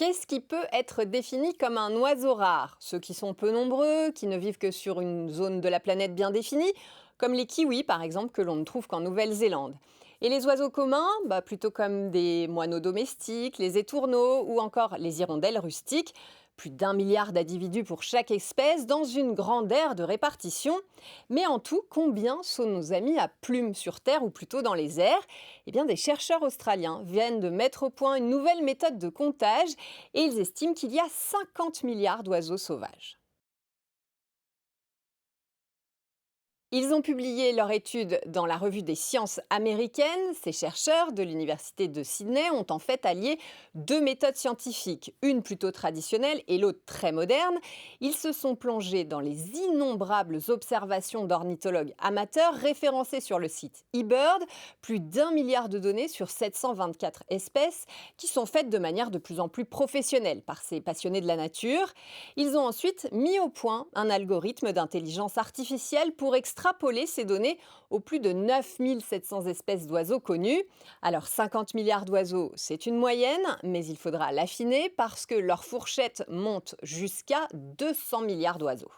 Qu'est-ce qui peut être défini comme un oiseau rare? Ceux qui sont peu nombreux, qui ne vivent que sur une zone de la planète bien définie, comme les kiwis par exemple, que l'on ne trouve qu'en Nouvelle-Zélande. Et les oiseaux communs, plutôt comme des moineaux domestiques, les étourneaux ou encore les hirondelles rustiques. Plus d'1 milliard d'individus pour chaque espèce dans une grande aire de répartition. Mais en tout, combien sont nos amis à plumes sur Terre ou plutôt dans les airs? Eh bien, des chercheurs australiens viennent de mettre au point une nouvelle méthode de comptage et ils estiment qu'il y a 50 milliards d'oiseaux sauvages. Ils ont publié leur étude dans la revue des sciences américaines. Ces chercheurs de l'université de Sydney ont en fait allié deux méthodes scientifiques, une plutôt traditionnelle et l'autre très moderne. Ils se sont plongés dans les innombrables observations d'ornithologues amateurs référencées sur le site eBird, plus d'1 milliard de données sur 724 espèces qui sont faites de manière de plus en plus professionnelle par ces passionnés de la nature. Ils ont ensuite mis au point un algorithme d'intelligence artificielle pour extrapoler ces données aux plus de 9 700 espèces d'oiseaux connues. Alors 50 milliards d'oiseaux, c'est une moyenne, mais il faudra l'affiner parce que leur fourchette monte jusqu'à 200 milliards d'oiseaux.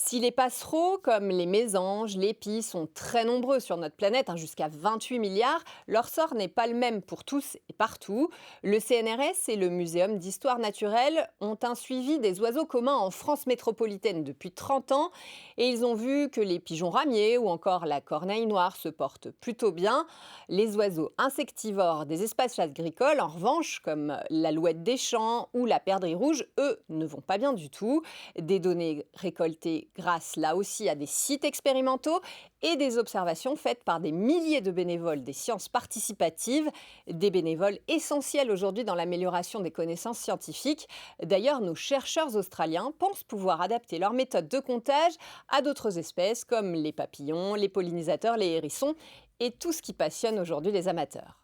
Si les passereaux, comme les mésanges, les pies, sont très nombreux sur notre planète, jusqu'à 28 milliards, leur sort n'est pas le même pour tous et partout. Le CNRS et le Muséum d'histoire naturelle ont un suivi des oiseaux communs en France métropolitaine depuis 30 ans et ils ont vu que les pigeons ramiers ou encore la corneille noire se portent plutôt bien. Les oiseaux insectivores des espaces agricoles, en revanche, comme l'alouette des champs ou la perdrix rouge, eux, ne vont pas bien du tout. Des données récoltées grâce là aussi à des sites expérimentaux et des observations faites par des milliers de bénévoles des sciences participatives, des bénévoles essentiels aujourd'hui dans l'amélioration des connaissances scientifiques. D'ailleurs, nos chercheurs australiens pensent pouvoir adapter leur méthode de comptage à d'autres espèces comme les papillons, les pollinisateurs, les hérissons et tout ce qui passionne aujourd'hui les amateurs.